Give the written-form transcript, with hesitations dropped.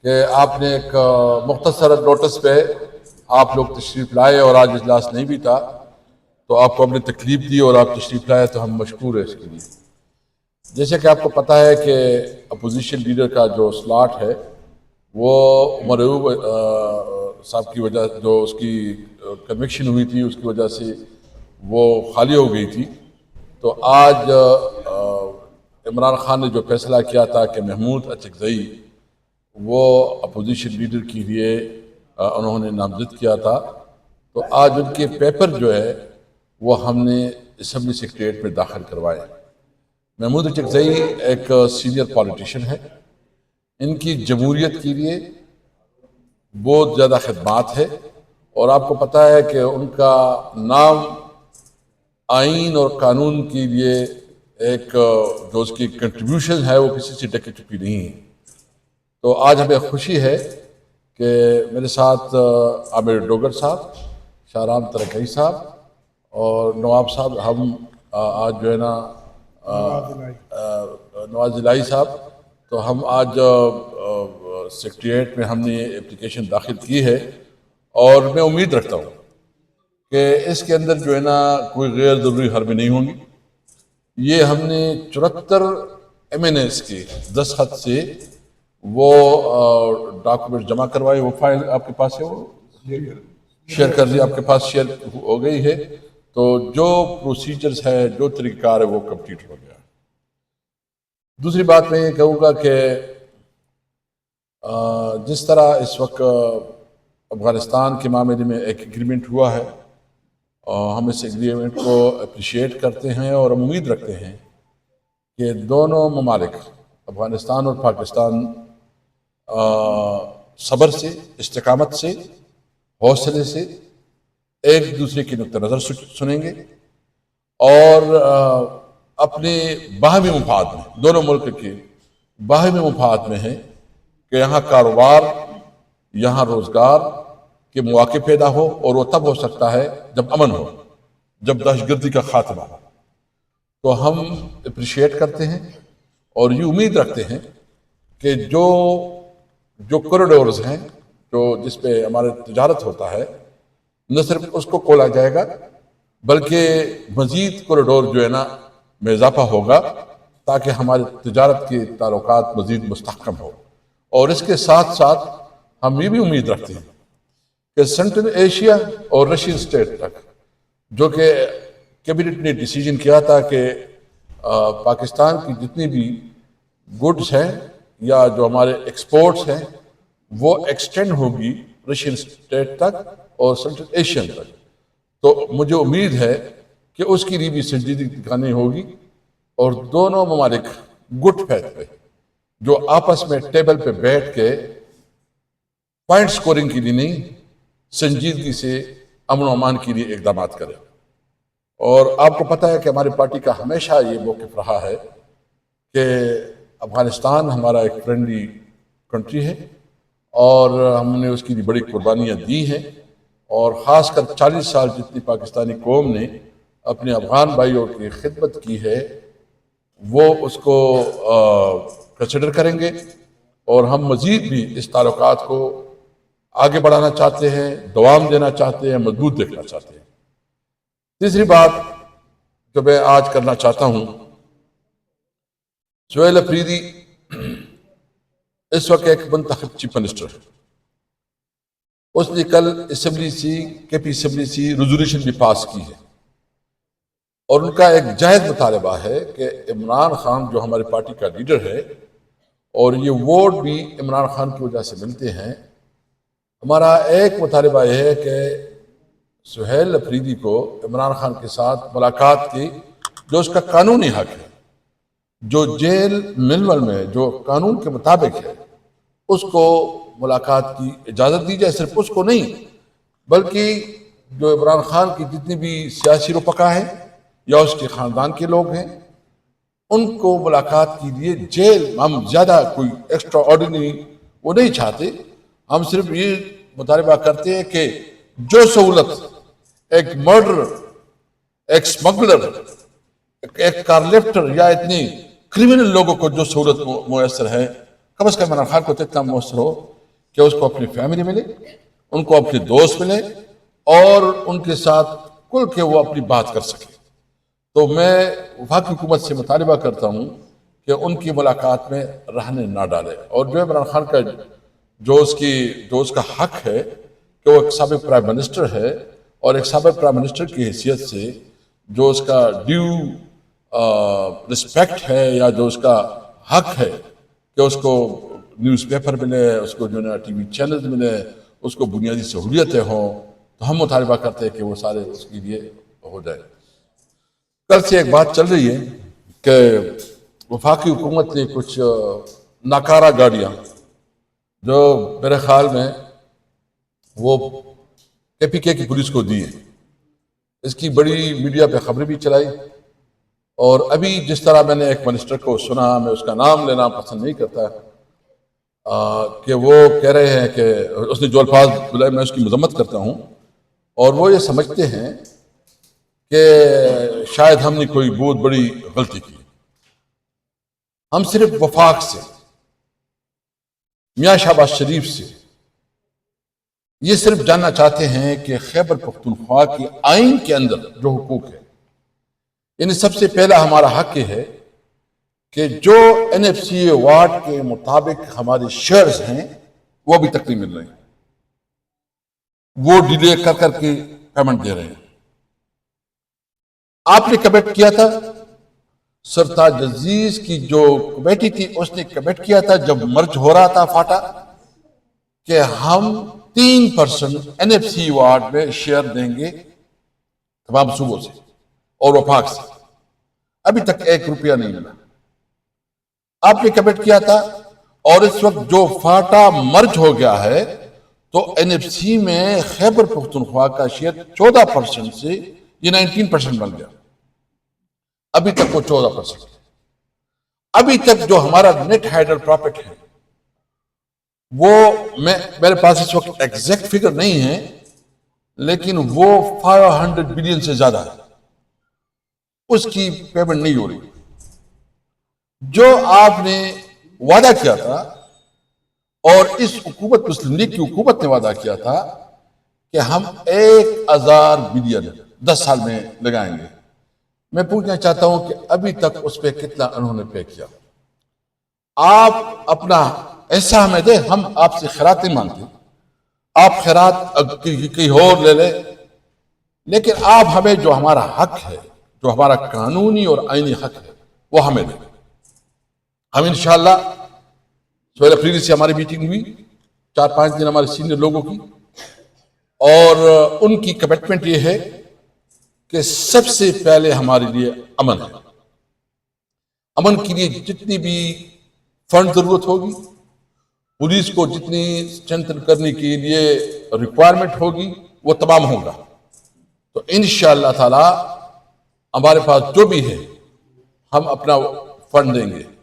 کہ آپ نے ایک مختصر نوٹس پہ آپ لوگ تشریف لائے اور آج اجلاس نہیں بھی تھا تو آپ کو ہم نے تکلیف دی اور آپ تشریف لائے تو ہم مشکور ہیں اس کے لیے۔ جیسے کہ آپ کو پتہ ہے کہ اپوزیشن لیڈر کا جو سلاٹ ہے وہ عمر ایوب صاحب کی وجہ جو اس کی کنوکشن ہوئی تھی اس کی وجہ سے وہ خالی ہو گئی تھی، تو آج عمران خان نے جو فیصلہ کیا تھا کہ محمود اچکزئی وہ اپوزیشن لیڈر کے لیے انہوں نے نامزد کیا تھا، تو آج ان کے پیپر جو ہے وہ ہم نے اسمبلی سیکریٹریٹ میں داخل کروائے۔ محمود اچکزئی ایک سینئر پولیٹیشین ہے، ان کی جمہوریت کے لیے بہت زیادہ خدمات ہے، اور آپ کو پتہ ہے کہ ان کا نام آئین اور قانون کے لیے ایک جو اس کی کنٹریبیوشن ہے وہ کسی سے ڈکی چکی نہیں ہے۔ تو آج ہمیں خوشی ہے کہ میرے ساتھ عامر ڈوگر صاحب، شاہرام ترکئی صاحب اور نواب صاحب، ہم آج جو ہے نا نواز الہی صاحب، تو ہم آج سیکریٹریٹ میں ہم نے اپلیکیشن داخل کی ہے، اور میں امید رکھتا ہوں کہ اس کے اندر جو ہے نا کوئی غیر ضروری حربیں نہیں ہوں گی۔ یہ ہم نے 74 MNAs کے دستخط سے وہ ڈاکومنٹ جمع کروائے، وہ فائل آپ کے پاس ہے، وہ شیئر کر دی، آپ کے پاس شیئر ہو گئی ہے، تو جو پروسیجرز ہے جو طریقہ کار ہے وہ کمپلیٹ ہو گیا۔ دوسری بات میں یہ کہوں گا کہ جس طرح اس وقت افغانستان کے معاملے میں ایک ایگریمنٹ ہوا ہے، ہم اس ایگریمنٹ کو اپریشیٹ کرتے ہیں اور ہم امید رکھتے ہیں کہ دونوں ممالک افغانستان اور پاکستان صبر سے، استقامت سے، حوصلے سے ایک دوسرے کی نقطہ نظر سنیں گے، اور اپنے باہمی مفاد میں، دونوں ملک کے باہمی مفاد میں ہے کہ یہاں کاروبار، یہاں روزگار کے مواقع پیدا ہو، اور وہ تب ہو سکتا ہے جب امن ہو، جب دہشت گردی کا خاتمہ ہو۔ تو ہم اپریشیٹ کرتے ہیں اور یہ امید رکھتے ہیں کہ جو کوریڈورز ہیں جو جس پہ ہمارا تجارت ہوتا ہے، نہ صرف اس کو کھولا جائے گا بلکہ مزید کوریڈور جو ہے نا میں اضافہ ہوگا تاکہ ہمارے تجارت کے تعلقات مزید مستحکم ہو۔ اور اس کے ساتھ ساتھ ہم یہ بھی امید رکھتے ہیں کہ سینٹرل ایشیا اور رشین اسٹیٹ تک، جو کہ کیبنٹ نے ڈیسیجن کیا تھا کہ پاکستان کی جتنی بھی گڈز ہیں یا جو ہمارے ایکسپورٹس ہیں وہ ایکسٹینڈ ہوگی رشین اسٹیٹ تک اور سینٹرل ایشین تک، تو مجھے امید ہے کہ اس کی بھی سنجیدگی دکھانی ہوگی، اور دونوں ممالک گڈ فیتھ پہ جو آپس میں ٹیبل پہ بیٹھ کے پوائنٹ سکورنگ کے لیے نہیں، سنجیدگی سے امن و امان کے لیے اقدامات کریں۔ اور آپ کو پتہ ہے کہ ہماری پارٹی کا ہمیشہ یہ موقف رہا ہے کہ افغانستان ہمارا ایک فرینڈلی کنٹری ہے، اور ہم نے اس کی بڑی قربانیاں دی ہیں، اور خاص کر 40 سال جتنی پاکستانی قوم نے اپنے افغان بھائیوں کی خدمت کی ہے وہ اس کو کنسیڈر کریں گے، اور ہم مزید بھی اس تعلقات کو آگے بڑھانا چاہتے ہیں، دوام دینا چاہتے ہیں، مضبوط دیکھنا چاہتے ہیں۔ تیسری بات جو میں آج کرنا چاہتا ہوں، سہیل افریدی اس وقت ایک منتخب چیف منسٹر ہے، اس نے کل اسمبلی سی کے پی اسمبلی سی ریزولوشن بھی پاس کی ہے، اور ان کا ایک جائز مطالبہ ہے کہ عمران خان جو ہماری پارٹی کا لیڈر ہے، اور یہ ووٹ بھی عمران خان کی وجہ سے ملتے ہیں، ہمارا ایک مطالبہ یہ ہے کہ سہیل افریدی کو عمران خان کے ساتھ ملاقات کی جو اس کا قانونی حق ہے، جو جیل ملول میں جو قانون کے مطابق ہے، اس کو ملاقات کی اجازت دی جائے۔ صرف اس کو نہیں بلکہ جو عمران خان کی جتنی بھی سیاسی رفقا ہیں یا اس کے خاندان کے لوگ ہیں ان کو ملاقات کے لیے جیل، ہم زیادہ کوئی ایکسٹرا آرڈینری وہ نہیں چاہتے، ہم صرف یہ مطالبہ کرتے ہیں کہ جو سہولت ایک مرڈر، ایک سمگلر، ایک کار لفٹر یا اتنے کرمنل لوگوں کو جو سہولت میسر ہے کم از کم عمران خان کو تو اتنا مؤثر ہو کہ اس کو اپنی فیملی ملے، ان کو اپنے دوست ملے اور ان کے ساتھ کھل کے وہ اپنی بات کر سکے. تو میں وفاقی حکومت سے مطالبہ کرتا ہوں کہ ان کی ملاقات میں رہنے نہ ڈالے. اور جو عمران خان کا جو اس کا حق ہے کہ وہ ایک سابق پرائم منسٹر ہے، اور ایک سابق پرائم منسٹر کی حیثیت سے جو اس کا ڈیو رسپیکٹ ہے یا جو اس کا حق ہے کہ اس کو نیوز پیپر ملے، اس کو جو ٹی وی چینلز ملے، اس کو بنیادی سہولیتیں ہوں، تو ہم مطالبہ کرتے ہیں کہ وہ سارے اس کے لیے ہو جائے. کل سے ایک بات چل رہی ہے کہ وفاقی حکومت نے کچھ ناکارہ گاڑیاں جو میرے خیال میں وہ کے پی کے کی پولیس کو دی ہیں. اس کی بڑی میڈیا پہ خبریں بھی چلائی، اور ابھی جس طرح میں نے ایک منسٹر کو سنا، میں اس کا نام لینا پسند نہیں کرتا، کہ وہ کہہ رہے ہیں کہ اس نے جو الفاظ بلائے میں اس کی مذمت کرتا ہوں، اور وہ یہ سمجھتے ہیں کہ شاید ہم نے کوئی بہت بڑی غلطی کی. ہم صرف وفاق سے، میاں شہباز شریف سے یہ صرف جاننا چاہتے ہیں کہ خیبر پختونخوا کے آئین کے اندر جو حقوق ہے، یعنی سب سے پہلا ہمارا حق یہ ہے کہ جو این ایف سی اے وارڈ کے مطابق ہمارے شیئرز ہیں وہ بھی تک نہیں مل رہے ہیں، وہ ڈیلے کر کر کے پیمنٹ دے رہے ہیں. آپ نے کمٹ کیا تھا، سرتاج عزیز کی جو کمیٹی تھی اس نے کمٹ کیا تھا جب مرج ہو رہا تھا فاٹا کہ ہم 3% این ایف سی وارڈ میں شیئر دیں گے تمام صوبوں سے اور وفاق سے. ابھی تک 1 روپیہ نہیں ملا. آپ نے کمٹ کیا تھا، اور اس وقت جو فاٹا مرج ہو گیا ہے تو این ایف سی میں خیبر پختونخوا کا شیئر 14% سے یہ 19% بن گیا. ابھی تک وہ 14%. ابھی تک جو ہمارا نیٹ ہائیڈل پروفٹ ہے وہ میرے پاس اس وقت ایگزیکٹ فگر نہیں ہے، لیکن وہ 500 بلین سے زیادہ ہے. اس کی پیمنٹ نہیں ہو رہی. جو آپ نے وعدہ کیا تھا، اور اس حکومت مسلم لیگ کی حکومت نے وعدہ کیا تھا کہ ہم 1000 بلین 10 سال میں لگائیں گے، میں پوچھنا چاہتا ہوں کہ ابھی تک اس پہ کتنا انہوں نے پے کیا؟ آپ اپنا ایسا ہمیں دیں، ہم آپ سے خیرات نہیں مانگتے، آپ خیرات کہیں اور لے لیں، لیکن آپ ہمیں جو ہمارا حق ہے، جو ہمارا قانونی اور آئینی حق ہے، وہ ہمیں دیں. ہم انشاءاللہ 16 اپریل سے ہماری میٹنگ ہوئی، 4-5 دن ہمارے سینئر لوگوں کی، اور ان کی کمٹمنٹ یہ ہے کہ سب سے پہلے ہمارے لیے امن ہے. امن کے لیے جتنی بھی فنڈ ضرورت ہوگی، پولیس کو جتنی اسٹرینتھن کرنے کے لیے ریکوائرمنٹ ہوگی، وہ تمام ہوگا. تو انشاءاللہ تعالی ہمارے پاس جو بھی ہے ہم اپنا فنڈ دیں گے.